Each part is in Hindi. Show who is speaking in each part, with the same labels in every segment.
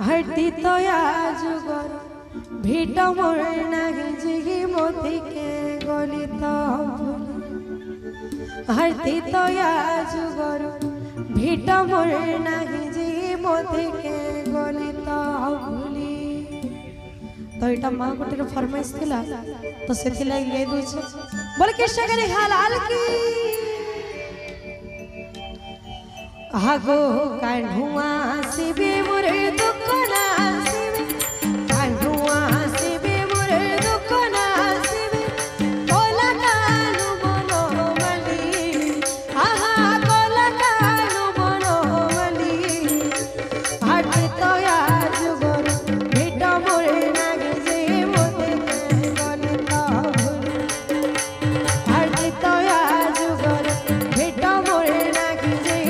Speaker 1: हरती तो जुगर भीट मोर नागे जिगी मोती के गली तो हरती तो जुगर भीट मोर नागे जिगी मोती के गली तो भूली तो इटा माँ गोटे फरमाइश थिला तो से थिला ले दूछ बोल के शगरे हलाल की आगो कान्हुआ सिबे मोर दुख ना सिबे कान्हुआ सिबे मोर दुख ना सिबे कोला कालु बनो मली आहा कोला कालु बनो मली हाट तो जुगर भेट मोर नागे जे मोते गली तो हाट तो जुगर भेट मोर नागे जे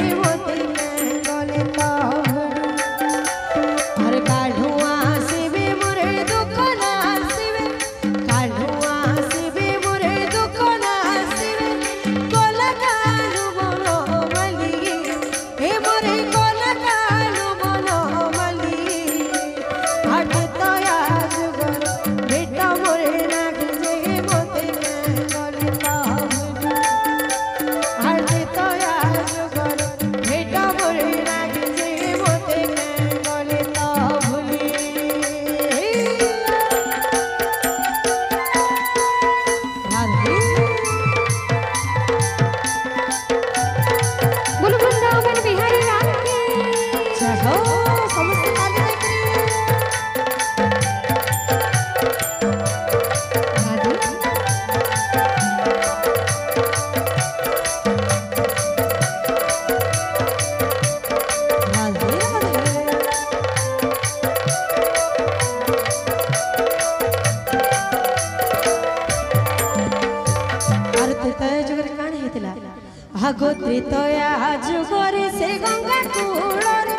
Speaker 1: आगो त्रितया जुगरे से गंगा कूलरे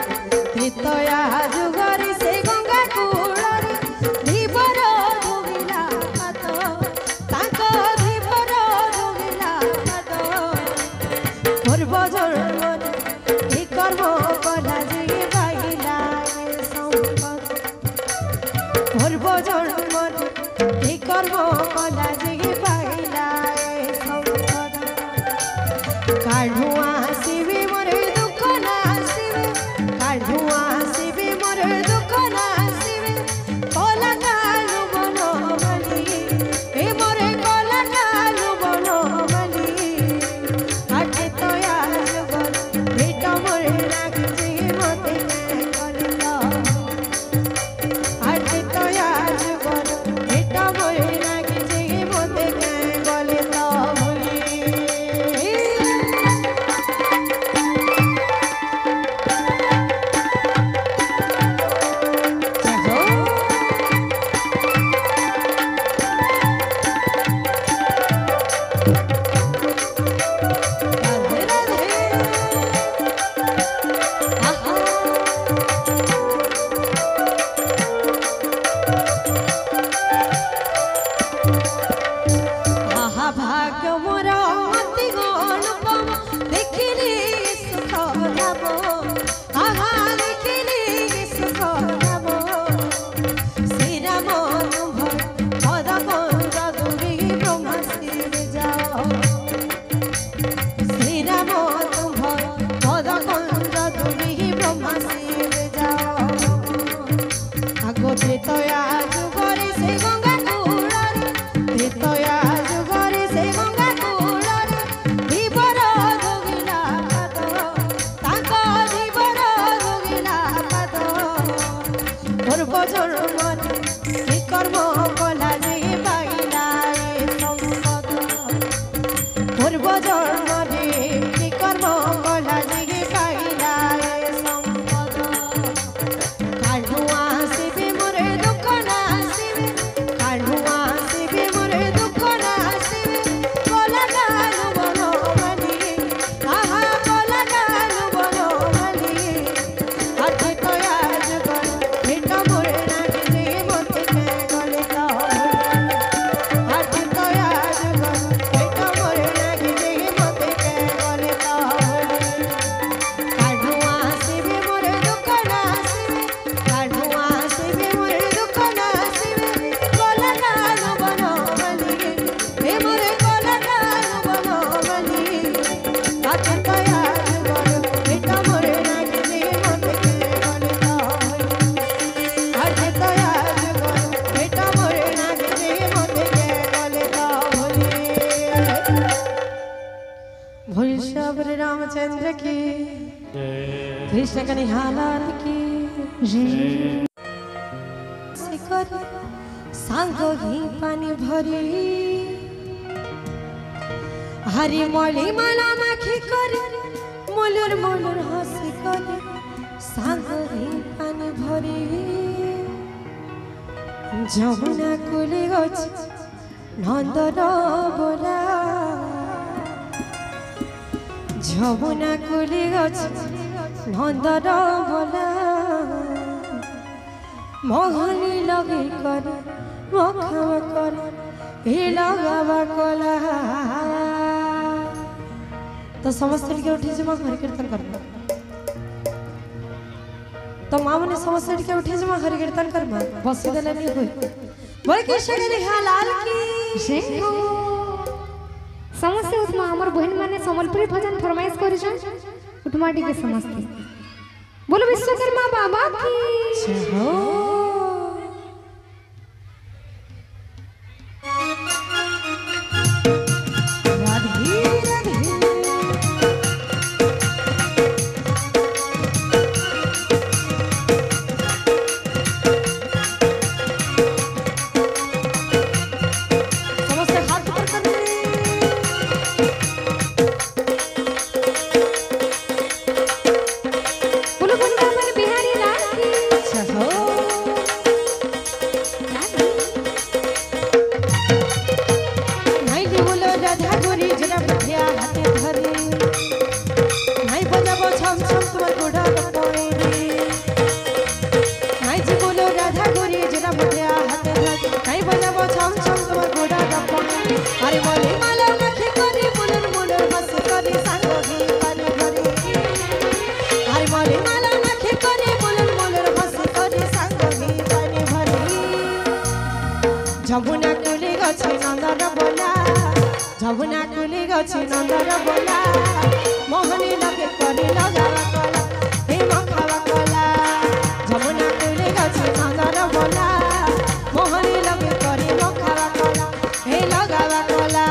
Speaker 1: त्रितया जुगरे से गंगा कूलरे धीवर धोगिला हाथ ताको धीवर धोगिला हाथ पूर्व जन्म ए कर्म कला जे पाइला संपद पूर्व जन्म ए कर्म कला जे पाइला कान्हुआ सिबे मोर दुख ना सिबे कान्हुआ सिबे मोर दुख ना सिबे कोला कालु बनो मली ए मोर कोला कालु बनो मली हाटे तो जुगर भेट मोर नागे जे मोते गली तो हाटे तो जुगर भेट मोर नागे जे मोते गली तो भाग्य मोर अति अनुपम देखिली सुख लाभ आहा देखिली सुख लाभ श्री राम पद पंज दूरी ब्रह्मा शिव जाओ श्री राम पद पंज दूरी ब्रह्मा शिव जाओ आगो त्रितया जुगरे से गंगा कूलरे त्रितया कर्म कला जे पाइला संपद पूर्व जन्म कर्म कला जे पाइला संपद कान्हुआ सिबे मोर दुख ना सिबे कान्हुआ सिबे मोर दुख ना सिबे कोला कालु बनो मली आहा कोला कालु बनो मली हाथ तो जुगर भेट मोर नागे जे मोते गली तो कृष्ण कन्हैयालाल की शिखर सांग ही पानी भरी हरि मली माला माखी कर मोलर मोलर हसी कर सांग ही पानी भरी যমুনা কুলে গছ নন্দর बोला যমুনা কুলে গছ নন্দর बोला मोहनी लगे कर मखावा कर हे लगावा कला तो समस्त के उठी जमा हरि कीर्तन करना तो माँ मैंने समस्त के उठी जमा हरि कीर्तन करना बस देले नहीं हुई बोल कृष्ण कन्हैयालाल की
Speaker 2: समस्त उठमा हमर बहन माने संबलपुरी भजन फरमाइश करिछन उठमा टिके समस्त बोलो विश्वकर्मा बाबा की
Speaker 1: जय हो যমুনা কুলে গছে নন্দর बोला যমুনা কুলে গছে নন্দর बोला মোহনী লগে করে লগাবা কলা হে মখাবা কলা যমুনা কুলে গছে নন্দর बोला মোহনী লগে করে মখাবা কলা হে লগাবা কলা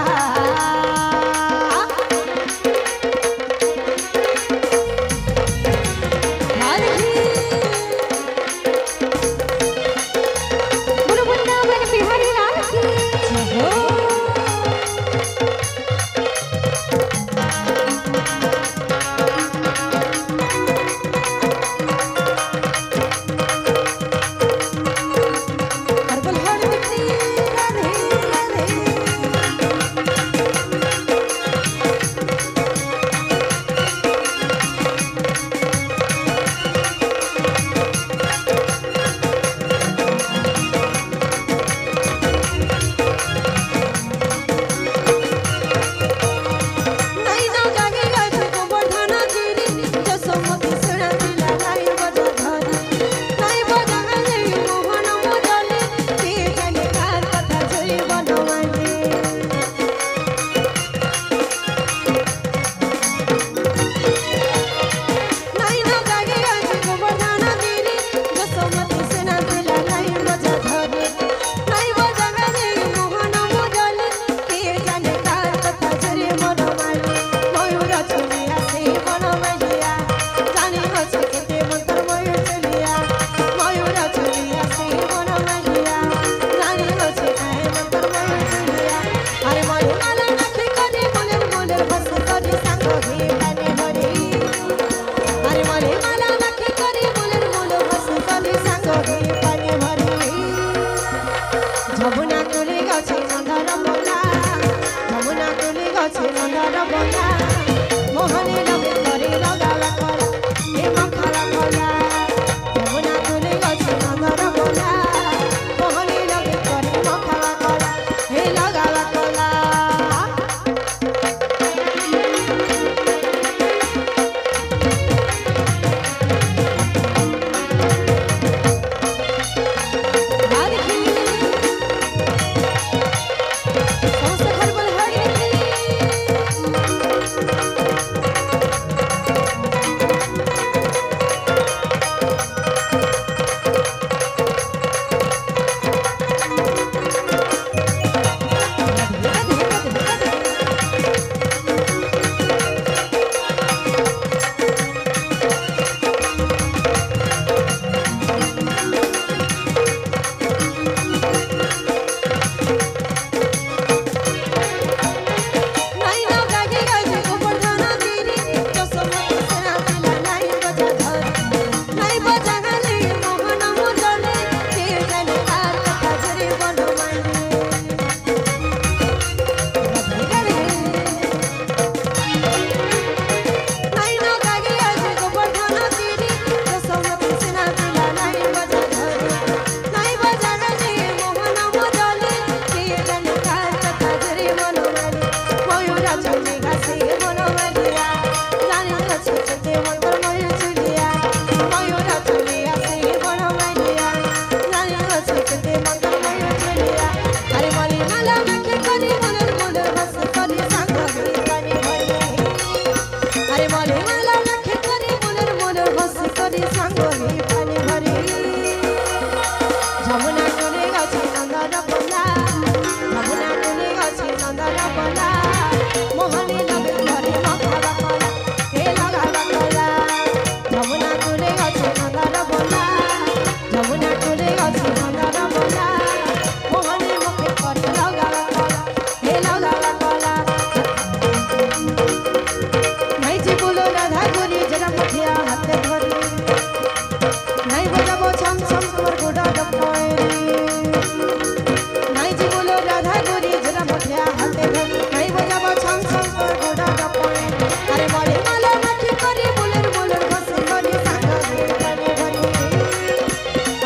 Speaker 1: যমুনা কুলে গছে নন্দর बोला যমুনা কুলে গছে নন্দর बोला মোহনী লগে করে লগাবা কলা হে মখাবা কলা যমুনা কুলে গছে নন্দর बोला মোহনী লগে করে মখাবা কলা হে লগাবা কলা समस्त घर बोल हरि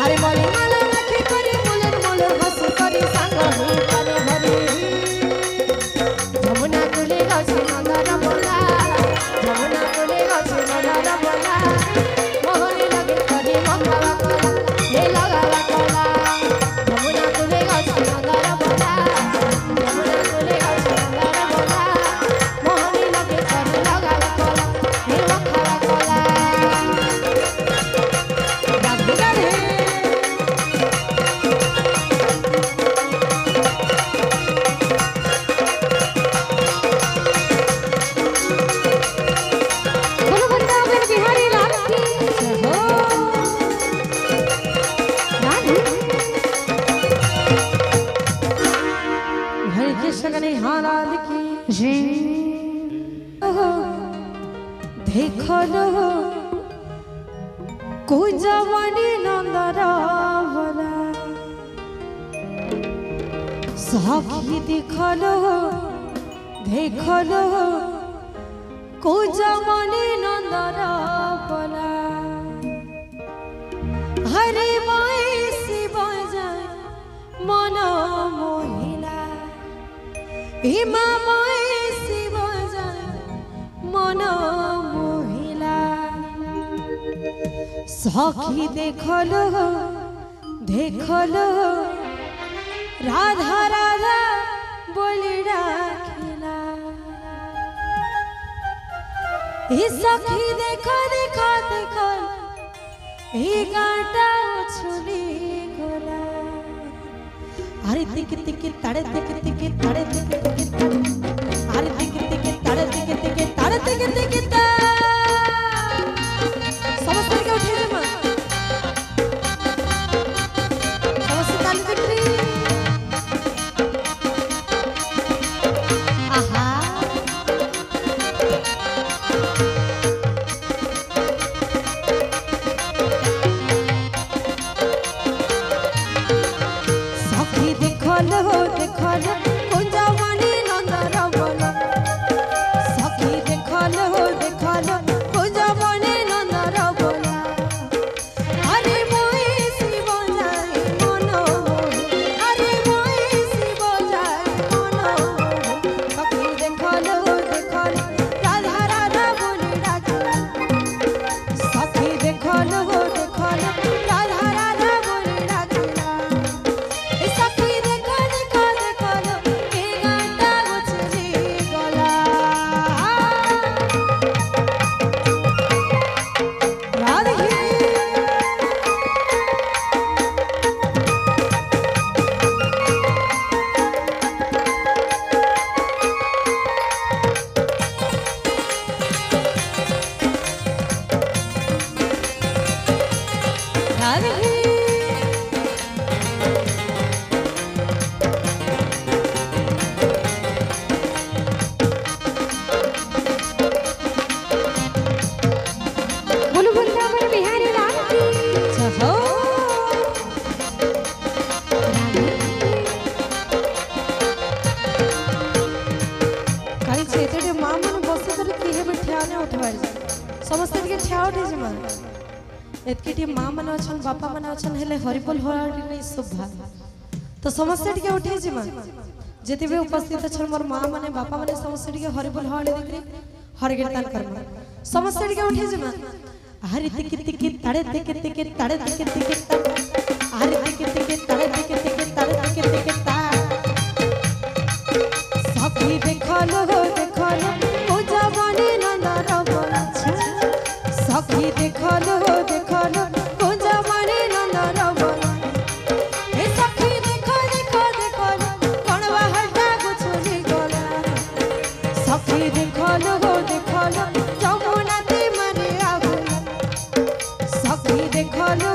Speaker 1: अरे मले माला राखी करी मुलर मुलर हसी करी सांग हुई पाले भरी जमुना तुले गछी नंदन बोला जमुना तुले गछी नंदन बोला मोहनी लगे करी मखावा कोला हे लगावा कोला जमुना तुले गछी नंदन बोला जमुना तुले गछी नंदन बोला मोहनी लगे करी लगावा कोला हे मखावा कोला राधिका रे
Speaker 2: बोलो वृंदावन बिहारी लाल की
Speaker 1: हो
Speaker 2: राधे
Speaker 1: हरि कृष्ण गणे हालाल की
Speaker 2: जी
Speaker 1: ओहो देखो लो कोई जवानी नंदरा भला साखी देखो लो कोई जवानी नंदरा भला हरे माई शिव जाय मन मोहिला इमा माई शिव जाय मन मोहिला सखी देखलो राधा राधा बोली डाकिला ई सखी देखो ई गाटा उछली गोला अरे तिक तिक ताड़े तिक तिक ताड़े तिक तिक अरे तिक तिक ताड़े तिक तिक ताड़े तिक तिक ता समस्त के उठे जे मां समस्त ताली दिखरी आहा सखी देखलो कुंजवानी नंदर बोला सखी देखलो कुंजवानी नंदर बोला अरे मोई शिव जाय मन अरे मोई शिव जाय मन सखी देखलो राधा राधा बोली डाके सखी देखलो राधा राधा बोली डाकिला ए सखी देखो ए गाटा उछली गला राधे राधे
Speaker 2: बोलो वृंदावन बिहारी लाल की
Speaker 1: हो कहीं छेतरे मां मन बस कर किहे बैठा ने उठवार समस्त के ठा उठे जे मां एतकेटी मां मन अछन बापा मन अछन हेले हरिबोल होड़ी नै शोभा तो समस्त के उठे जे मां जेते भी उपस्थित छन मोर मां माने बापा माने समस्त के हरिबोल होड़ी देखरे हरि कीर्तन करबा समस्त के उठे जे मां हरि तिक तिक ताड़े तिक तिक ताड़े तिक तिक हरि तिक तिक ताड़े तिक तिक ताड़े तिक तिक ता सखी देखलो कुंजवानी नंदर बोला सखी देखलो कुंजवानी नंदर बोला ए सखी देखो कणवा हटा गुछली गला सखी देखलो जमुना ती मारे आगला सखी देखलो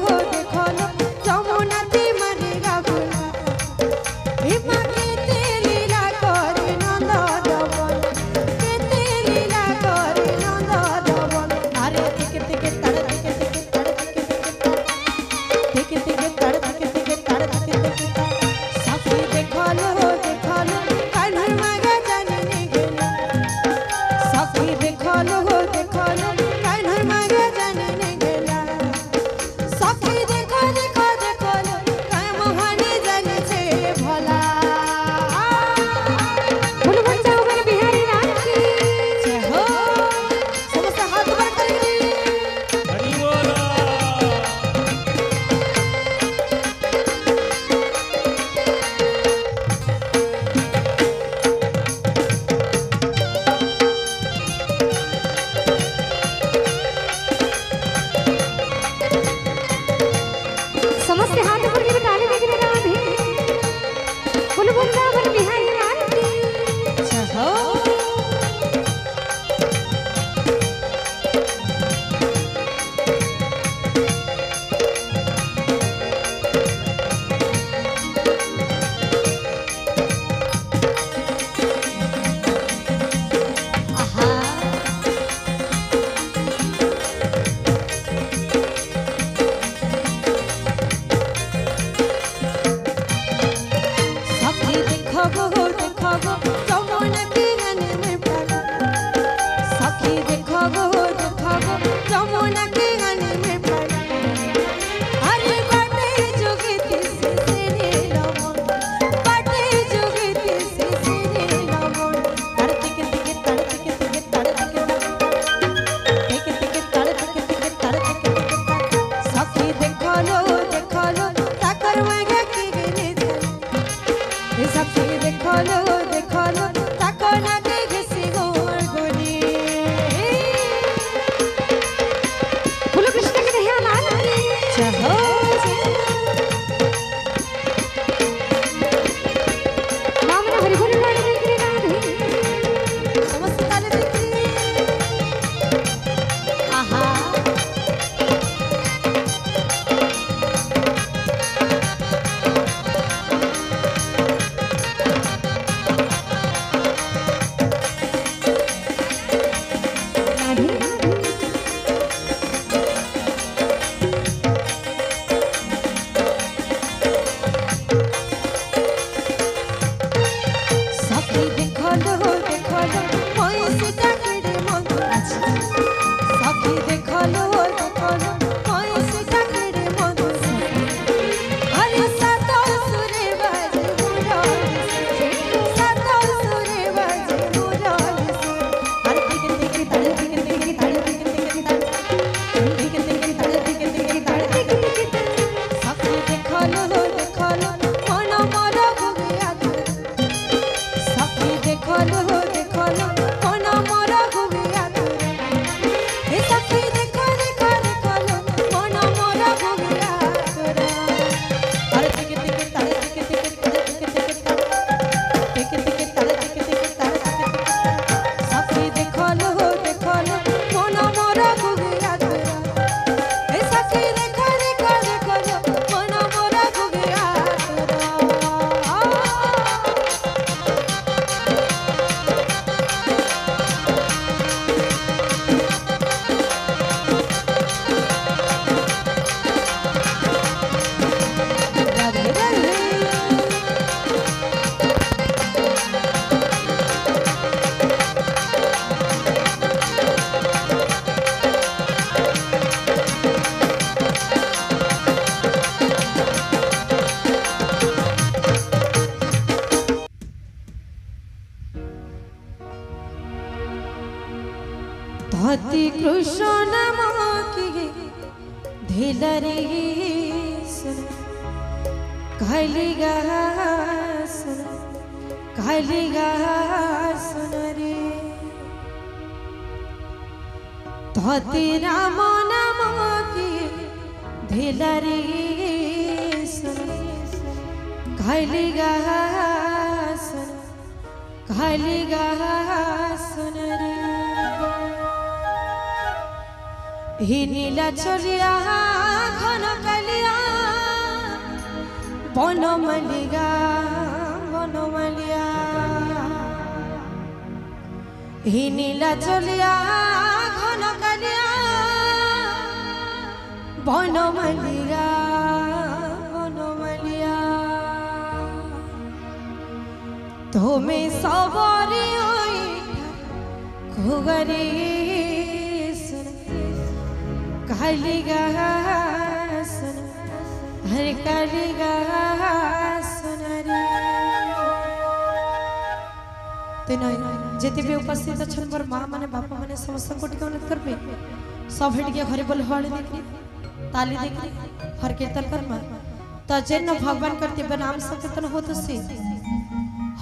Speaker 1: ढिलरी सुन कहली गा सुन कहली गा सुन रे तो तेरा मन की ढिलरी सुन कहली गा सुन कहली गा सुन रे ही नीला चलिया घन कलिया बन मलिया ही नीला चलिया घन कलिया बन मलिया तुम्हें सबरी खुगरी कहली गा सुन हर कहली गा सुन रे तेन जिते भी उपस्थित अच्छा मोर माँ मैंने बापा मैंने समस्त को टिके अनुरोध करबे सब हेटिके घरे बोल हळी देखी ताली देखी हर कीर्तन करमा तो जेन भगवान करते नाम संकीर्तन होत से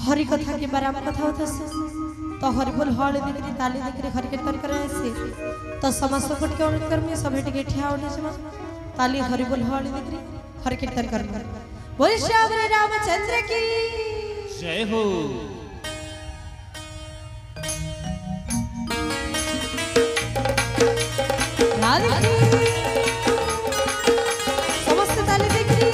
Speaker 1: हरि कथा के बारे में कथा होत से तो हरि बोल हळी देखी ताली देखी हर कीर्तन करे से तो समस्त को टिके अनुरोध करमी सब हेटिके ठिया उठे जमा ताली हरि बोल हळी देखी हर कीर्तन करमा बोल श्री रामचंद्र की
Speaker 3: जय हो।
Speaker 1: समस्त ताली देखी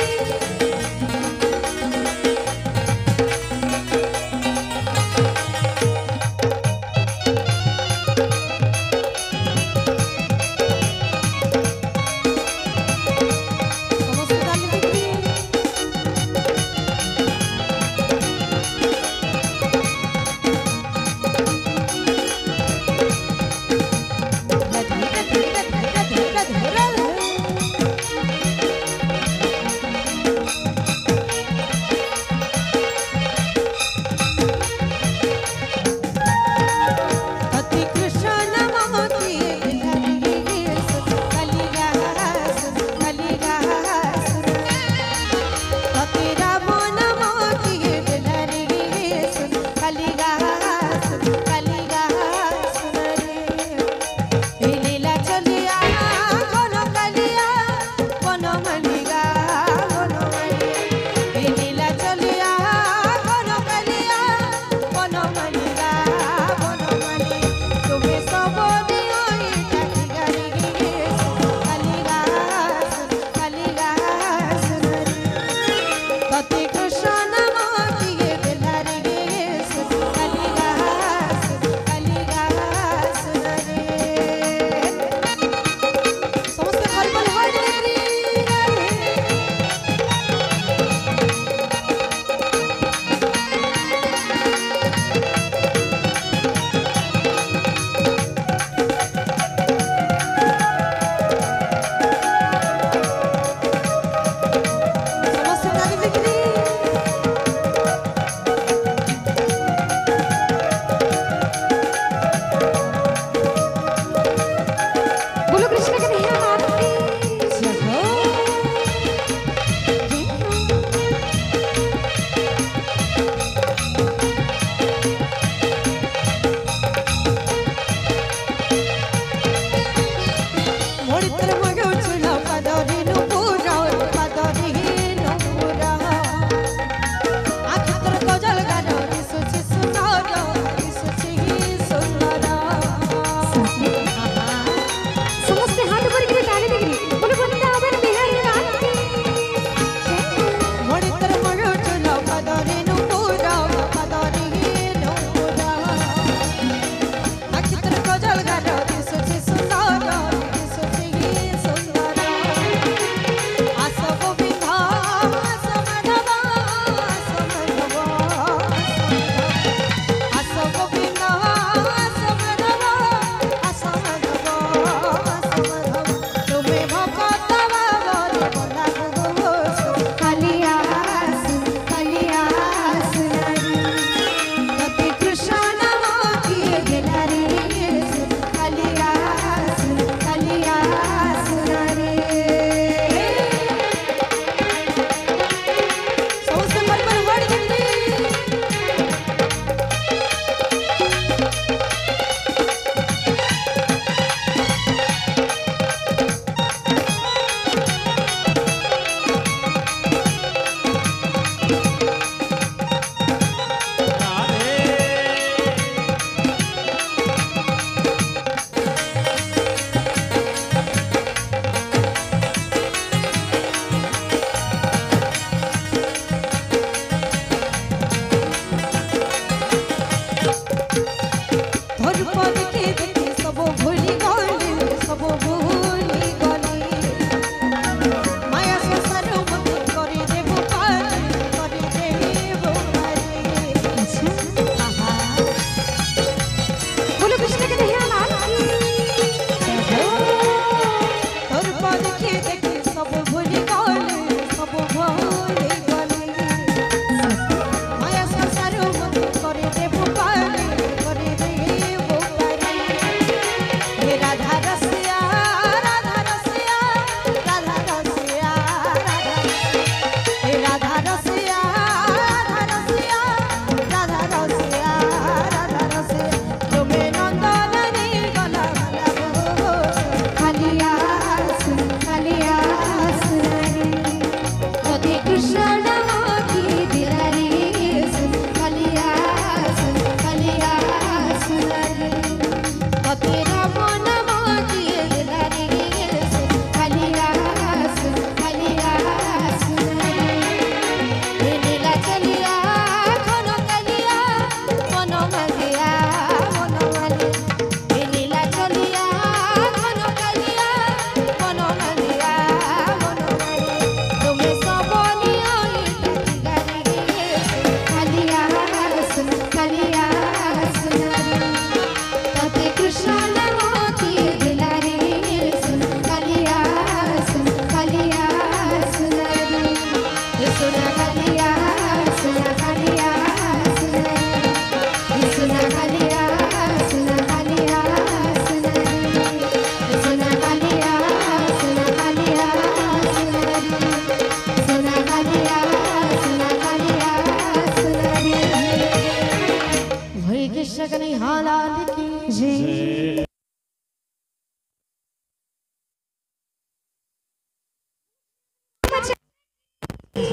Speaker 1: जय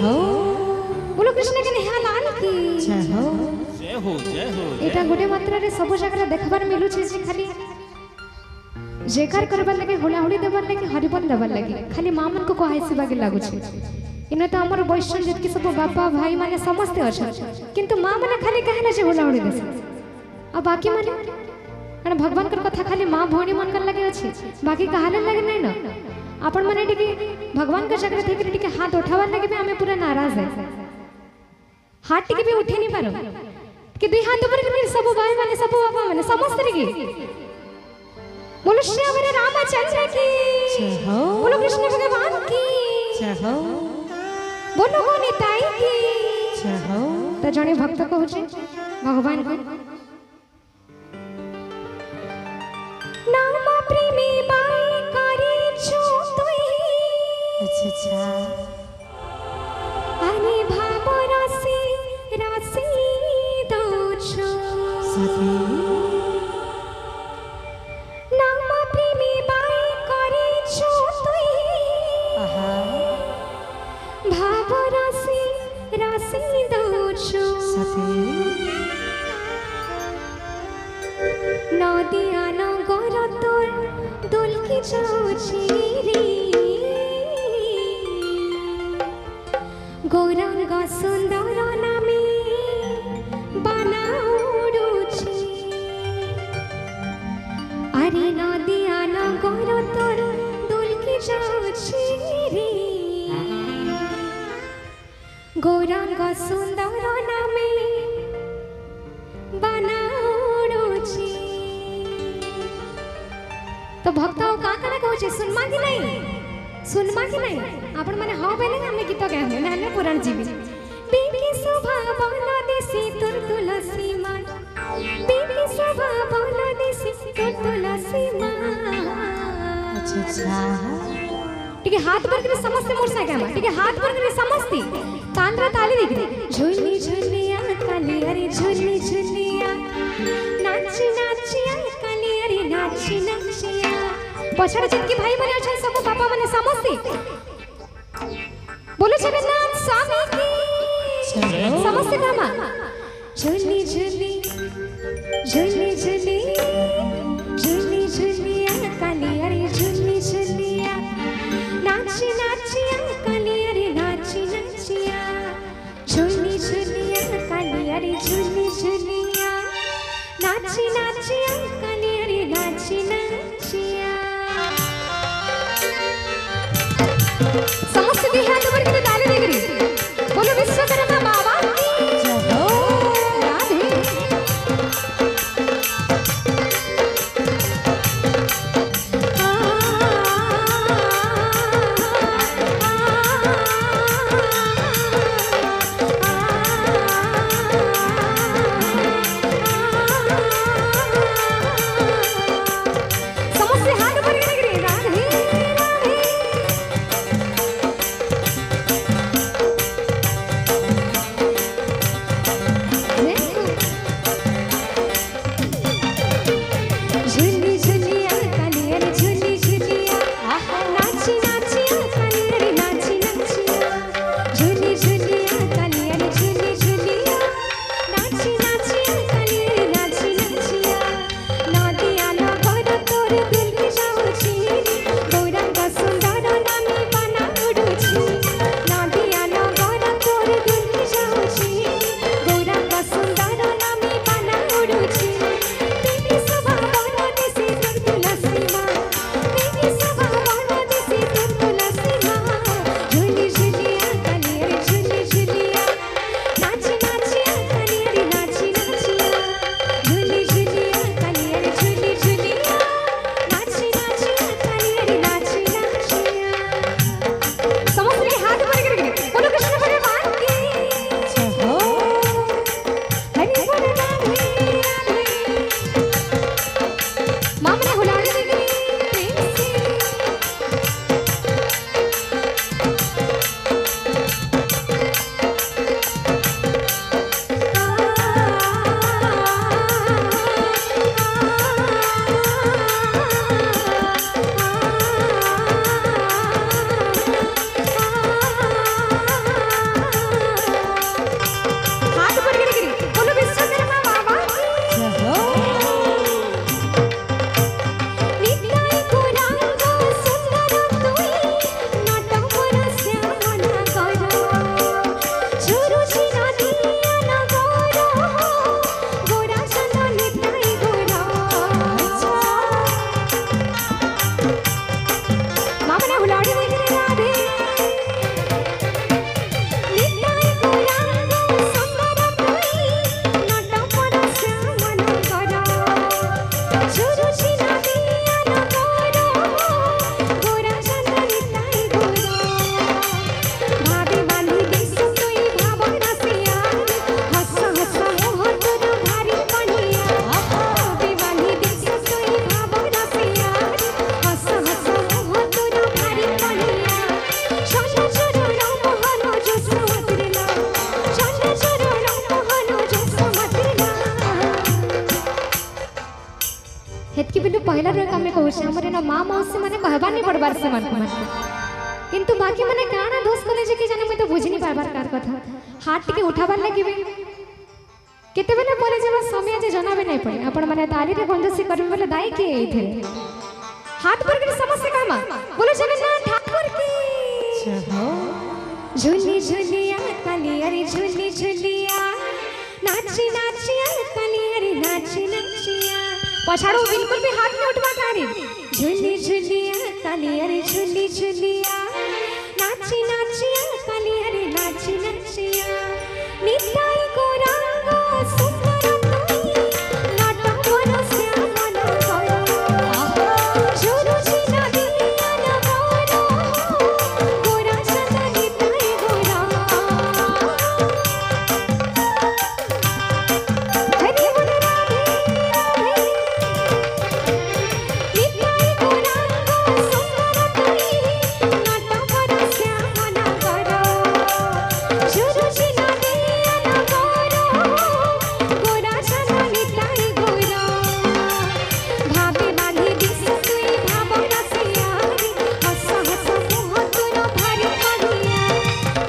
Speaker 1: हो
Speaker 2: बोलो कृष्ण के नेहा लाल की
Speaker 1: जय हो
Speaker 3: जय हो जय हो
Speaker 2: एटा गोटे मात्रा रे सब जगह देखबार मिलु छै जे खाली जेकार करबार लगे होलाहुड़ी देबार लगे हरिबोल देबार लगे खाली मां मन को कहैसी बागे लागु छै इने तो हमर वैष्णव जित के सब बापा भाई माने समस्त अच्छा किंतु मां माने खाली कहले जे होलाहुड़ी देस आ बाकी माने कारण भगवान कर कथा खाली मां भौणी मन कर लगे अछि बाकी कहाले लगे नै न आपण माने टिके भगवान का जगह थे टिके हाथ उठावार लगे हमें पूरा नाराज है हाथ टिके भी उठे नहीं पारो कि दुई हाथ ऊपर के सब भाई माने सब बाबा माने समस्त रे बोलो श्री हरे रामचंद्र की
Speaker 1: जय हो
Speaker 2: बोलो कृष्ण भगवान की
Speaker 1: जय हो
Speaker 2: बोलो निताई की
Speaker 1: जय हो
Speaker 2: तो जने भक्त कहू छै भगवान को नाम प्रेमी बाई करे छु तुई
Speaker 1: अच्छा
Speaker 2: आनी भाव राशि राशि दो छु
Speaker 1: सती
Speaker 2: नाम प्रेमी बाई करे छु तुई
Speaker 1: आहा
Speaker 2: भाव राशि राशि दो छु
Speaker 1: सती
Speaker 2: नदिया नगर तोर दुल की जाउछि रे गौरंग सुंदर नामे बनाउछि अरे नदिया नगर तोर दुल की जाउछि रे गौरंग सुंदर नामे बनाउछि तो भक्तों का कना कहू छै सुनमा कि नहीं आपण माने हां बेले हमने गीत गाए नहले पुराण जीवी बीबी शोभा बोला देसी तुर तुलसी मान बीबी शोभा बोला देसी तुर तुलसी मान
Speaker 1: अच्छा
Speaker 2: ठीक है हाथ पर के समस्त मोर से गामा ठीक है हाथ पर के समस्ती कान रा ताली दिख झुली झुलिया काली अरे झुली झुलिया नाची नाचिया काली अरे नाची नाचिया पछड़ जिनकी भाई माने अच्छा सब पापा माने समस्ती बोलो जगन्नाथ स्वामी की समस्त गामा झुली झुली झुली झुली झुली झुलिया काली अरे झुली झुलिया नाची नाचिया काली अरे नाची नाचिया झुली झुलिया काली अरे झुली झुलिया नाची नाचिया काली अरे नाची नाचिया समस्त के हाथ ऊपर के ताली देगरी बोलो विश्वकर्मा बाबा की
Speaker 1: जय हो
Speaker 2: राधे समस्त हाथ ऊपर के देगरी राधे राधे पहला रो हम कहू छी हमर न मां मौसी माने कहबा नहीं पड़बार से मन किंतु बाकी माने काना दोष कले जे कि जाने मैं तो बुझी नहीं पारबार कार कथा हाथ के उठाबार लागिबे केते बेले परे जब समय जे जनाबे नहीं पड़े अपन माने ताली रे कंजूसी करबे बोले दाई के एथे हाथ पर के समस्या कामा बोलो जगन्नाथ ठाकुर की झूली झूलिया काली अरे झूली झूलिया नाची नाचिया काली अरे नाची नाचिया पछाड़ो बिल्कुल भी हाथ में उठवा कारी झूली झूलिया काली अरे झूली झूलिया नाची नाचिया काली अरे नाची नाचिया निताई को रंग सुंदर तोई नाटा मन श्याम मन करो जोरू छिना दिया न मोरो गोरा सदा निताई गोरा हरि बोल राधे निताई को रंग सुंदर तोई नाटा मन श्याम मन करो जोरू छिना दिया न मोरो गोरा सदा निताई गोरा भाभी बांधी दिस तुई भावना सियारी हस हस मुह तोर भारी बढ़िया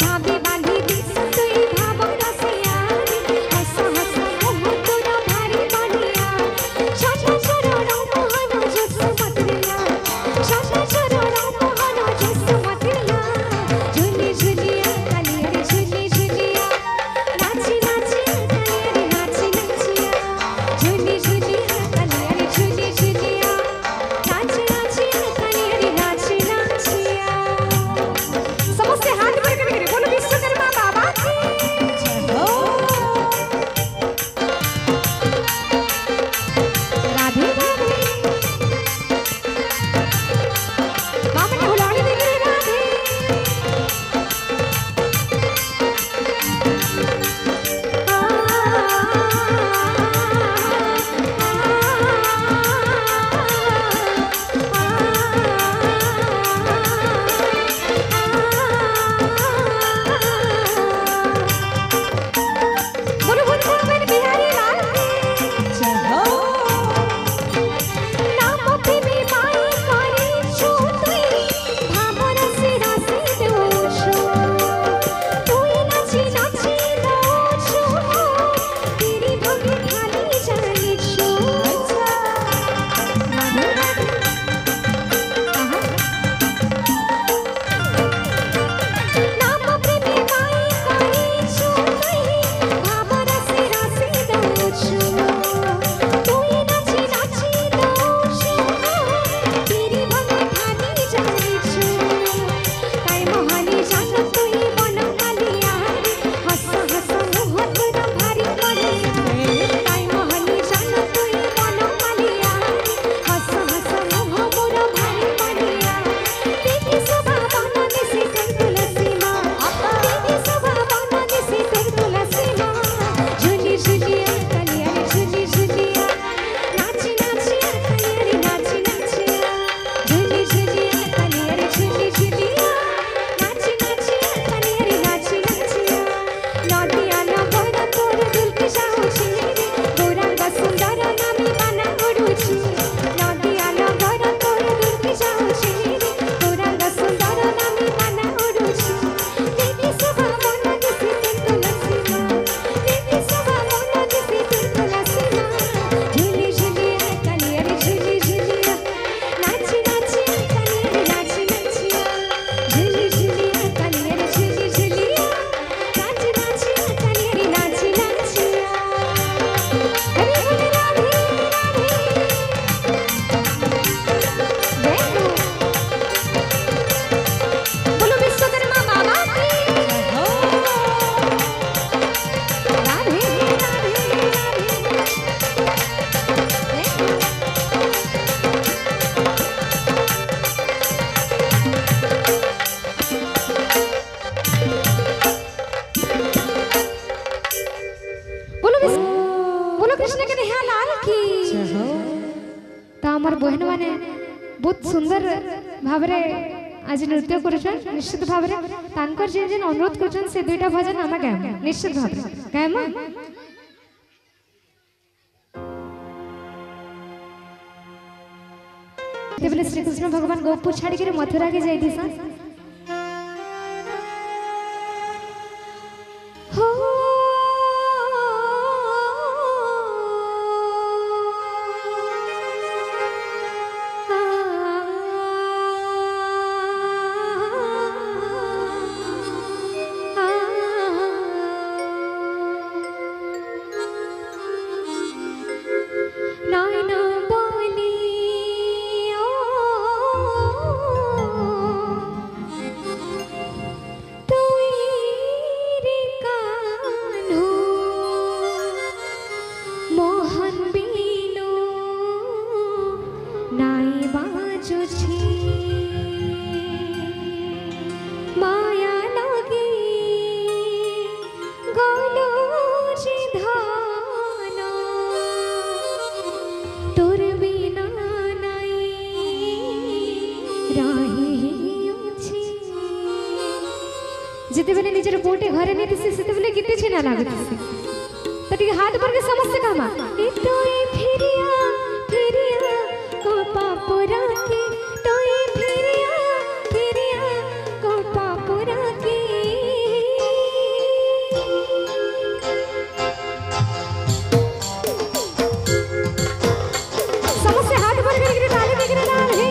Speaker 2: भाभी बांधी दिस तुई भावना सियारी हस हस मुह तोर भारी बढ़िया छोटा छोरा मोहन जस मतरिया छोटा छोरा मोहन जस मतरिया झूली झूलिया काली अरे झूली झूलिया नाची नाचिया काली अरे नाची नाचिया झूली झूलिया काली अरे झूली झूलिया नाची नाचिया काली अरे नाची नाचिया समस्त हाथ पर करे बोलो विश्वकर्मा बाबा की राधे राधे मामा ने हुलाड़ी दे रे राधे बोलो बोलो मेरे बिहारी लाल की नाम प्रेमी माई करे छुई भावर से रासे दोषो तुई नाची नाची दोषो तेरी भोगी खाली जाने छो नाम प्रेमी माई करे छुई भावर से रासे दोषो तुई नाची नाची दोषो तेरी भोगी खाली जाने छो काय मोहनी जान तुई मन कालिया हस हस मुह तोर भारी बढ़िया काय मोहनी जान तुई मन कालिया हस हस मुह मोर भारी बढ़िया तेरी शोभा बन दिसी कर तुलसी माँ तेरी शोभा बन दिसी कर तुलसी माँ झूली झूलिया काली अरे झूली झूलिया नाची नाचिया काली अरे नाची नाचिया झूली झूलिया काली अरे झूली झूलिया नाची नाचिया काली अरे नाची नाचिया नदिया नगर तोर दुलके जाऊची गोरांग सुंदर नामी बाना उडुची नदिया नगर तोर दुलके जाऊची गोरांग सुंदर नामी बाना उडुची तेरी शोभा मन दिसी कर तुलसी माँ तेरी शोभा मन दिसी कर तुलसी माँ झूली झूलिया काली अरे झूली झूलिया नाची नाचिया काली अरे नाची नाचिया झूली झूलिया काली अरे झूली झूलिया नाची नाचिया काली अरे नाची नाचिया हरि बोल राधे राधे बोलो विश्वकर्मा बाबा की राधे राधे बोलो कृष्ण के नेहा लाल की तो हमर बहन माने बहुत सुंदर भावरे आज नृत्य करुछन निश्चित भावरे तांकर जे जे अनुरोध करुछन से दुईटा भजन हम गाएम निश्चित भावरे गाएम जिते बेले श्री कृष्ण भगवान गोपुर छाड़ी के मथुरा के जाई दिसा हो जिते बेले निजर पोटे घरे नहीं दिसे सिते बेले किते छेना लागत तो ठीक हाथ पर के समस्या कामा ए तोए फिरिया को पापुरा के तोए फिरिया को पापुरा के समस्या हाथ पर के डाले के डाल है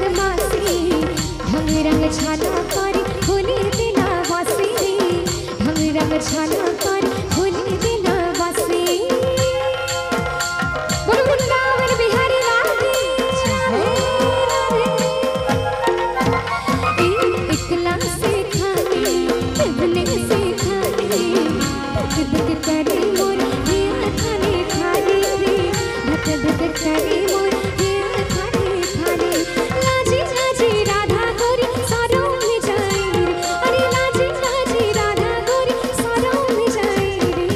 Speaker 2: बदमाशी ढंग रंग छाना कर होली दिना वासी ढंग रंग छाना कर होली दिना वासी बोल वृंदावन बिहारी राधे राधे इकला से खाने इबने से खाने धक धक करे मोर ये खाने खाने रे धक धक करे मोर ये खाने खाने लाजी लाजी राधा गोरी सारों में जाए रे अरे लाजी लाजी राधा गोरी सारों में जाए रे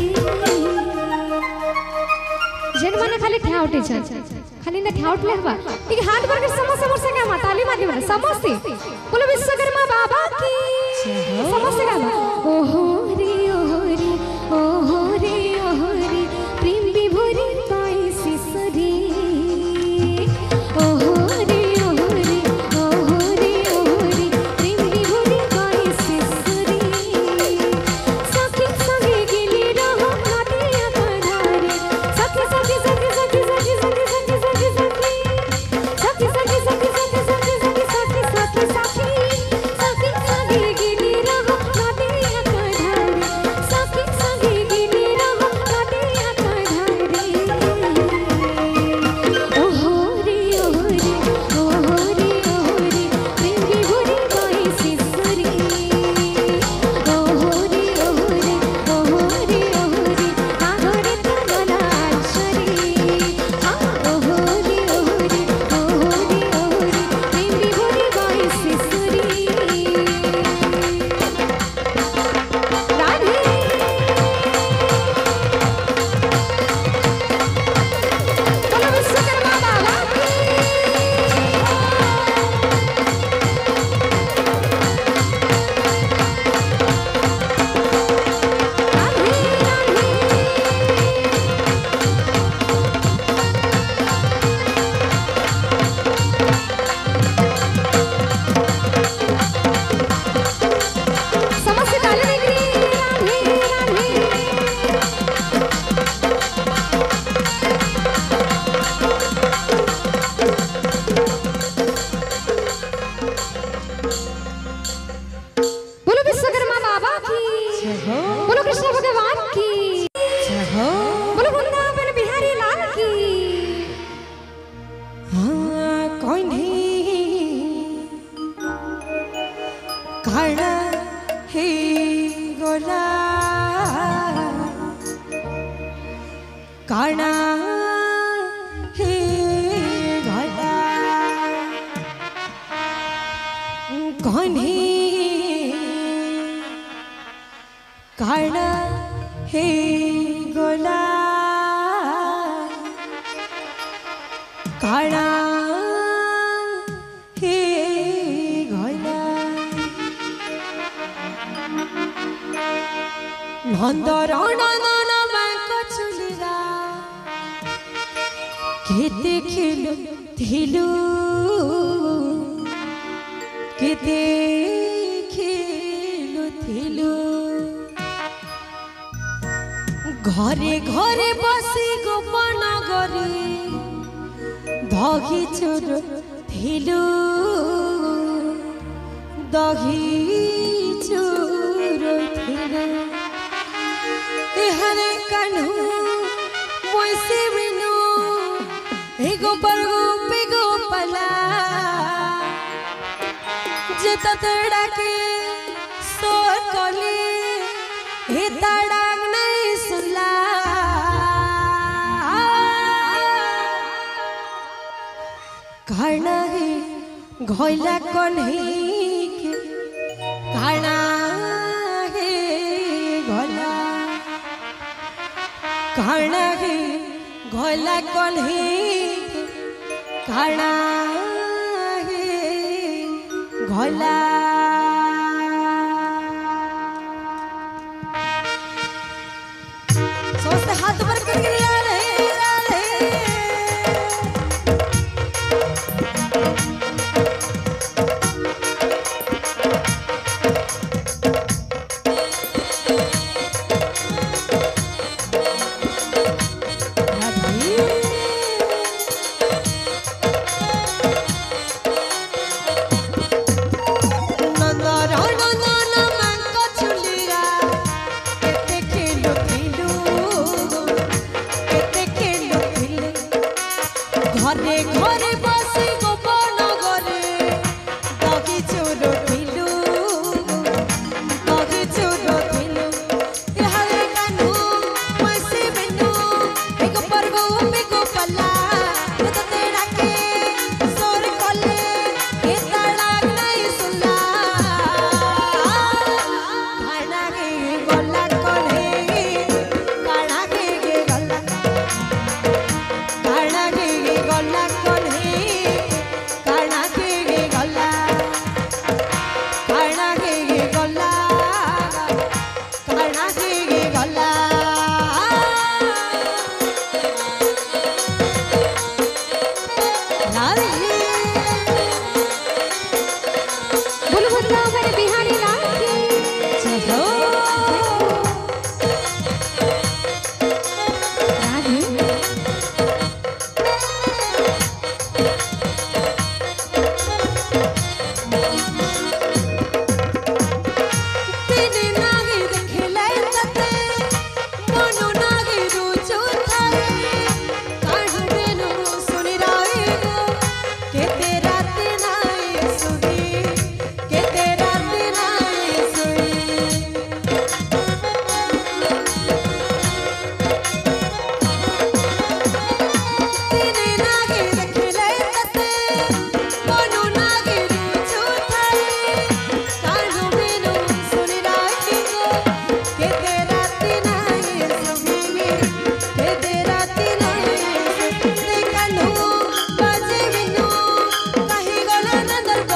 Speaker 2: जन माने खाली ठाउटे जा खाली ना ठाउट ले हवा ठीक हाथ भर के समोसा समोसा का ताली मार दे समोसे बोलो विश्वकर्मा बाबा की समोसे का ओहो रे प्रेम विभोरी पाई सिसरी ओहो रे प्रेम विभोरी पाई सिसरी सखी संगे गिली रहो नातिया पधारे सखी सखी सखी सखी सखी सखी सखी सखी सखी सखी सखी सखी सखी सखी सखी सखी सखी संगे गिली रहो नातिया पधारे सखी संगे गिली रहो नातिया पधारे ओहो रे प्रेम विभोरी पाई सिसरी ओहो रे नागरे तगला शरी ओहो रे प्रेम विभोरी पाई सिसरी राधे बोलो विश्वकर्मा बाबा समस्या डाले देगी राधे बोलो विश्वकर्मा बाबा की बोलो कृष्ण भगवान की बोलो वृंदावन बिहारी लाल की
Speaker 1: हाँ कोई नहीं काला ही गोला काला ही गोला कौन ही काला ही गोला काला हे गला नंदरण नन बैंक चुलिरा केते खेलु थिलु केते खेलु थिलु घरे घरे बसी गोपन गरी दही चोर थिलु दही चोर थिलु एहरे कान्हू मोइसे बिनु ए गोपर गोपी गोपला जे ततड़ा के सोर कली हे तड़ांग नहीं सुनला काना है घोला कन्ही के काना है घोला काना है घोला कन्ही के काना है घोला सोचते हाथ भर करके ला रहे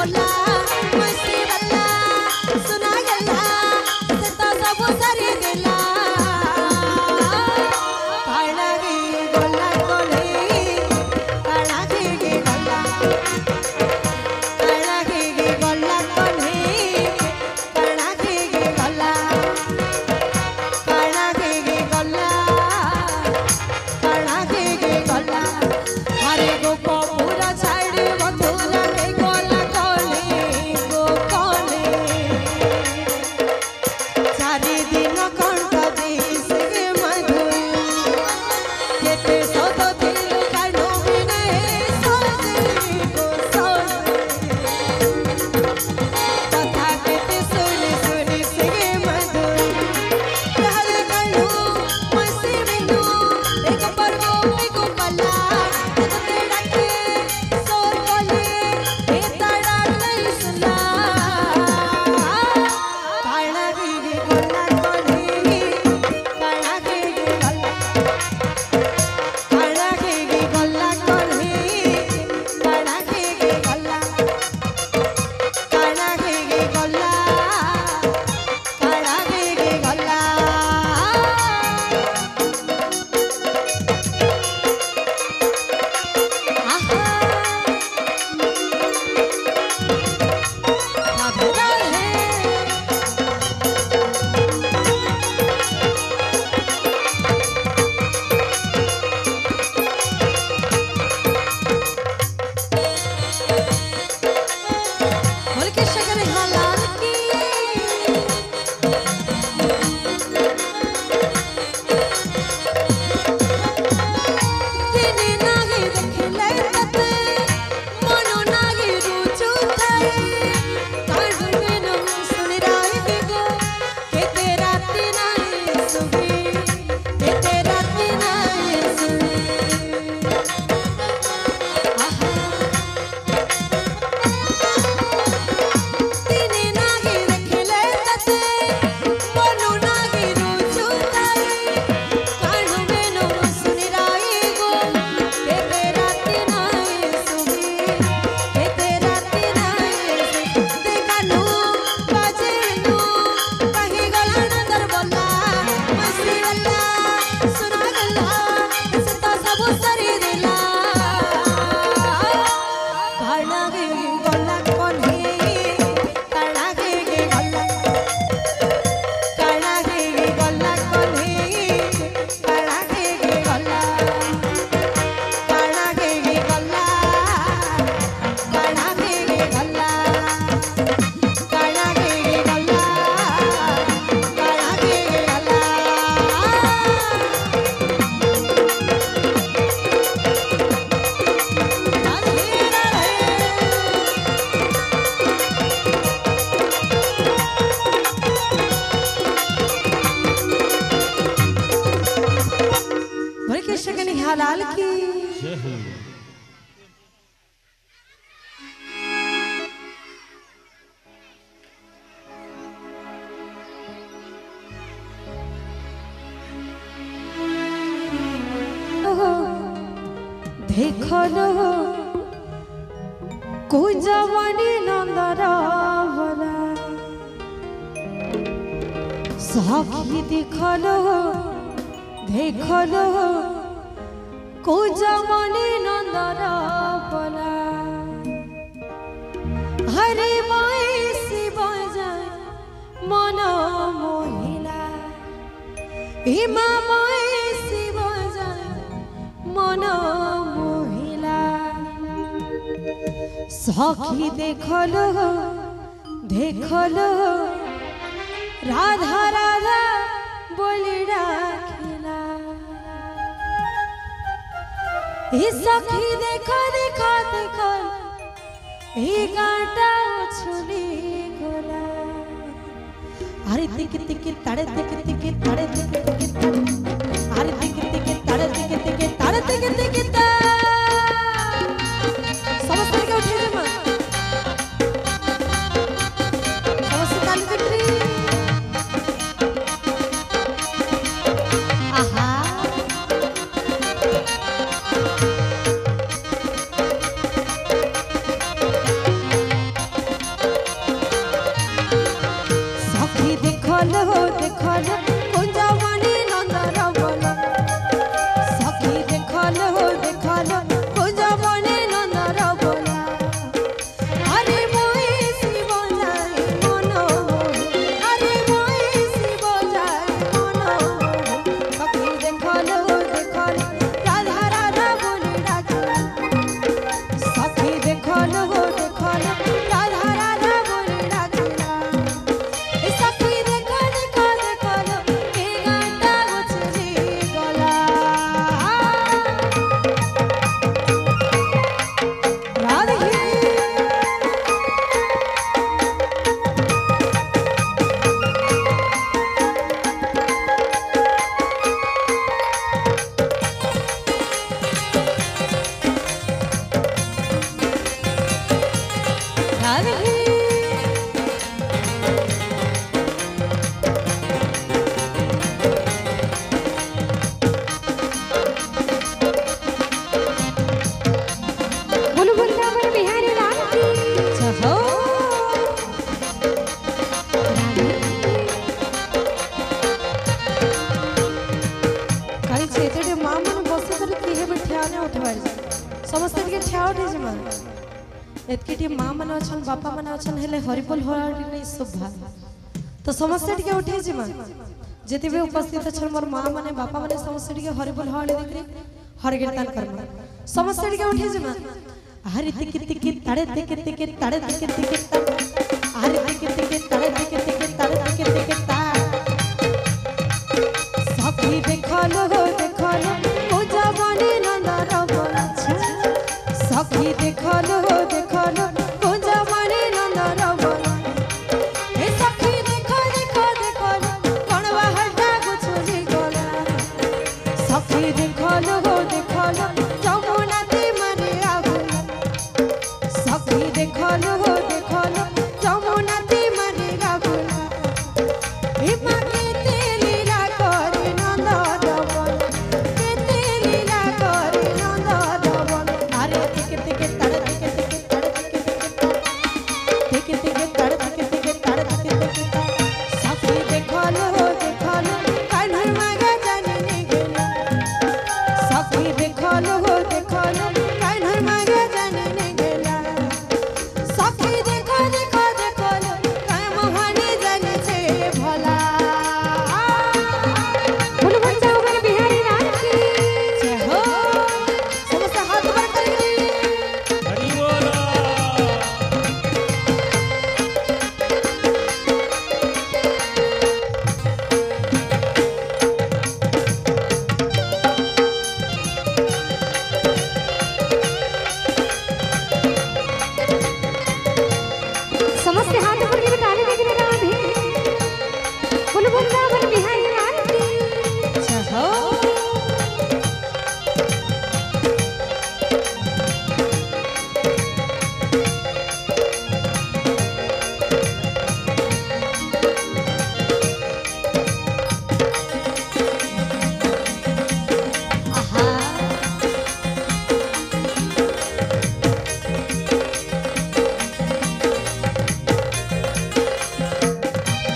Speaker 1: बोला मसी वाला सुना गला से तो सब सरी दिला काला गे गोला कोले काला गे गोला काला गे गोला कोले काला गे गोला काला गे गोला काला गे गोला हरे गोप पूरा छाड़ी मथुरा के गोला कोले गो कोले चारि दिन कंठ देश के मधु केते सद दिल कानो बिने सोजे गो सोजे कथा केते सुनी सुनी से मधु हरे कानो मसी बिनु एक पर गोपी को पला ते डाके सोर कोले ए तड़ा नहीं सुना काला गे गोला कोले काला गे गोला काला गे गोला कोले काला गे गोला काला गे गोला काला गे गोला आहा राधे राधे बोल के शकर हलाल की तिने नागे देखले तते मनो नागे रुचु थाए काढ में न सुनि राय बिगो केते राती नाई सुबी केते राती नाई सुबी आहा तिने नागे देखले तते मनो नागे रुचु थाए काढ में न सुनि राय गो केते राती नाई सुबी केते राती नाई देखानु बाजेनु कहीं गला नजर बोला मसी वाला सुना गला से तो सब सरी दिला काला गे गोला कोने काला गे गोला काला गे गोला कोने काला गे गोला काला गे गोला काला गे गोला काला गे गोला काला गे गोला राधे राधे बोल के शगन हलाल की
Speaker 3: जय हो
Speaker 1: देखलो कोई जवानी नंदरा भला सखी देखलो देखलो कोई जवानी नंदरा भला हरे माई शिव जाय मन मोहिला हिमा माई शिव जाय मन मोहिला सखी देखलो देखलो राधा राधा बोली डाकिला ई सखी देखो देखो देखो ई गाटा उछली गोला अरे तिक तिक तड़े तिक तिक तड़े तिक तिक तड़े अरे तिक तिक तड़े तिक तिक तड़े तिक तिक समस्त के उठे रे मां समस्त ताली बिक्री आहा देखलो कुंजमणि नंदन बन सखी देखलो कुंजमणि नंदन बन अरे मोई शिव जाय मन अरे मोई शिव जाय मन सखी देखलो राधा राधा बोली डाके सखी देखलो राधा राधा बोली डाके सखी देखो के गाता गुछरी गला राधे राधे
Speaker 2: बोलो वृंदावन बिहारी लाल की
Speaker 1: चहो काली चेतडे मां मन बसे कर किहे बे ठ्याने उठवार समस्त के ठ्या उठे जमा एतके टी मां मन अछन बापा मन अछन हेले हरिबोल होराडी नै शोभा तो समस्त के उठे जमा जेते भी उपस्थित अछन मोर मां माने बापा माने समस्त के हरिबोल होराडी देखरे हर कीर्तन करना समस्त के उठे जमा हरि तिक तिक तड़े तिक तिक तड़े तिक तिक हरि तिक तिक तड़े तिक तिक तड़े तिक तिक ता सखी देखलो कुंजमणि नंदन बन सखी देखलो कुंजमणि नंदन बन ए सखी देखलो कणवा हटा गुछरी गला सखी देखलो जमुना ती मरे आगुला सखी देखलो जमुना ती मरे आगुला ए मां केते लीला करी नंदन बन केते लीला करी नंदन बन अरे तिक तिक तड़ तिक तिक तड़ तिक तिक तड़ तिक तिक तड़ तिक तिक सखी देखलो कान्हर मागा जाने ने गेला सखी देखलो कान्हर मागा जाने ने गेला सखी देखलो काय मोहनी जाने छे भला
Speaker 2: बोलो वृंदावन बिहारी लाल की
Speaker 1: जय हो समस्त हाथ ऊपर करेंगे
Speaker 3: हरि बोला
Speaker 2: समस्त हाथ ऊपर के ताली देख रहे राधे बोलो वृंदावन बिहारी लाल की
Speaker 1: जय हो आहा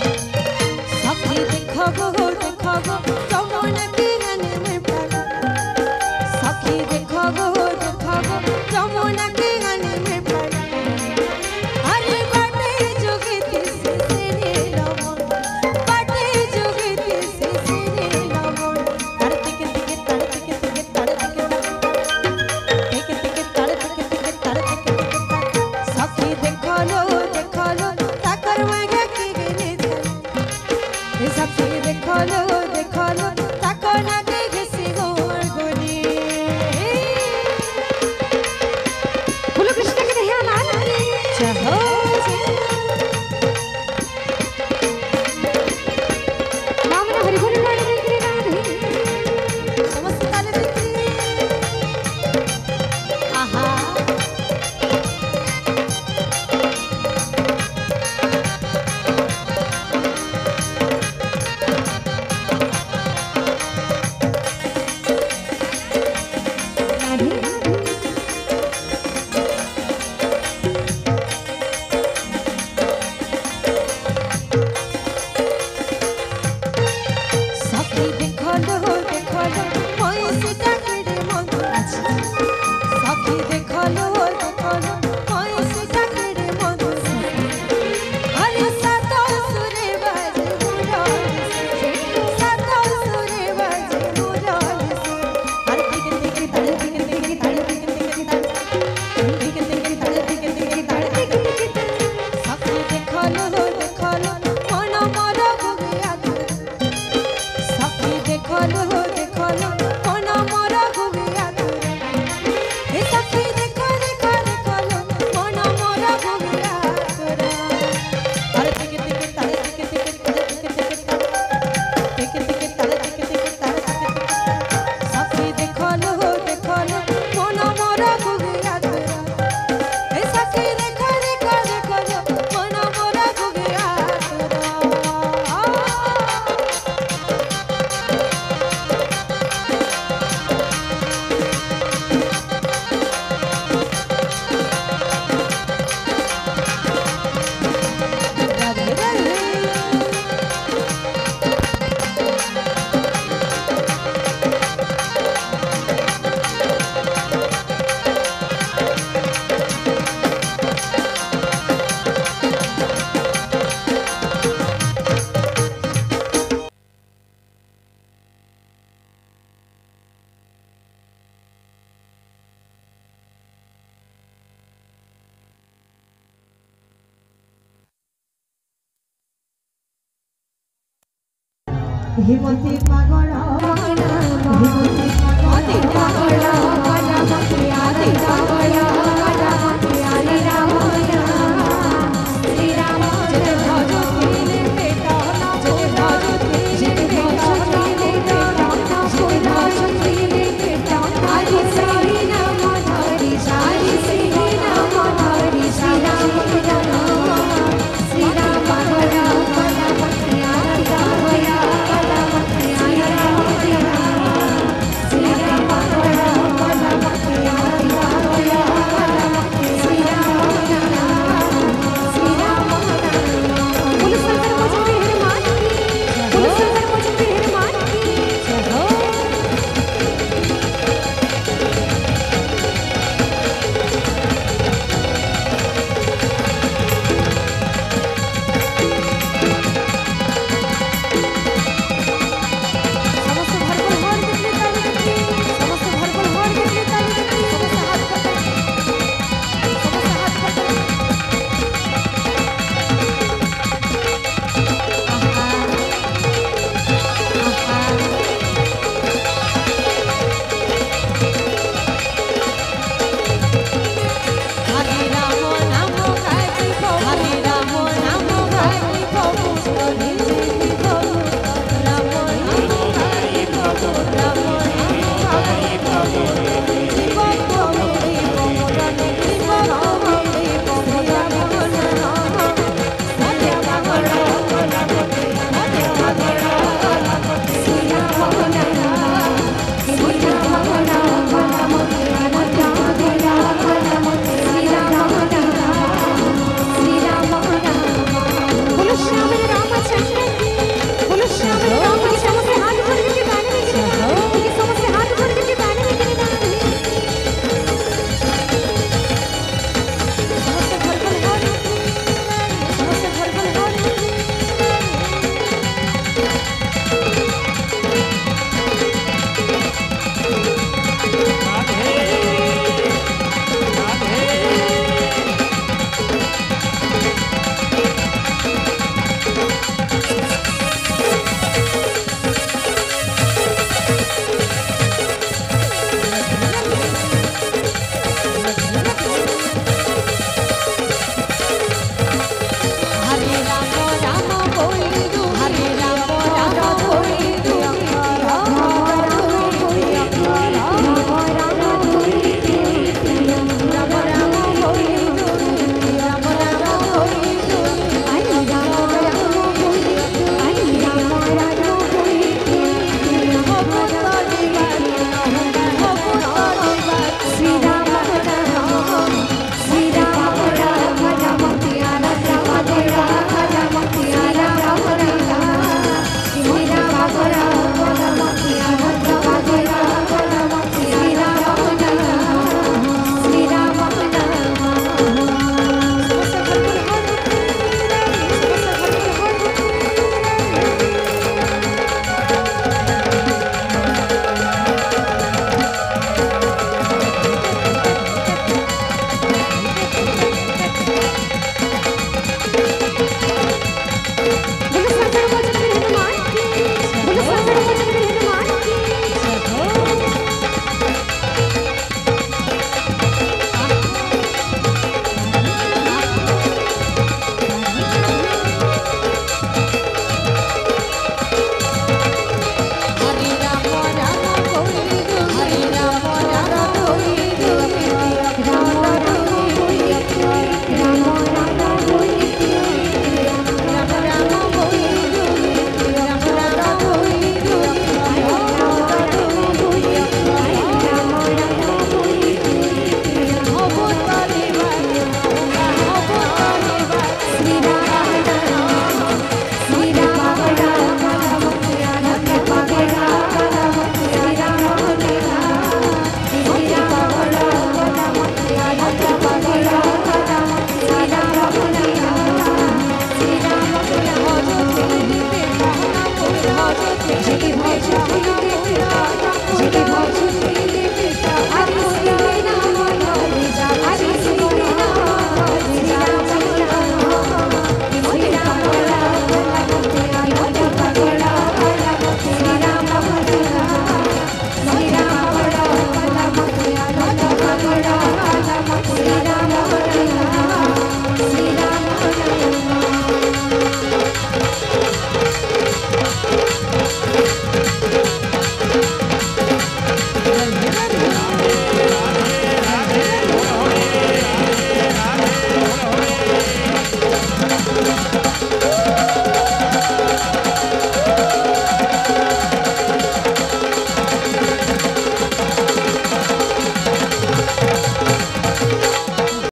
Speaker 1: सखी देखो जमुना की गाने में प्यार सखी देखो जमुना की गाने में प्यार अरे बाटे जोगीती से रे रमन बाटे जोगीती से रे रमन तड़ तिक तिक तड़ तिक तिक तड़ तिक तिक तिक तड़ तिक तिक तड़ तिक सखी देखलो ताकर मांगे की गिने सखी देखलो ताको लागे घसी गोर गोरी
Speaker 2: बोलो कृष्ण के दया लाल की
Speaker 1: जय हो
Speaker 2: मां मन हरिबोल होराडी देख रहे राधे
Speaker 1: समस्त ताले देखी आहा हिमती पागल हिमती पागल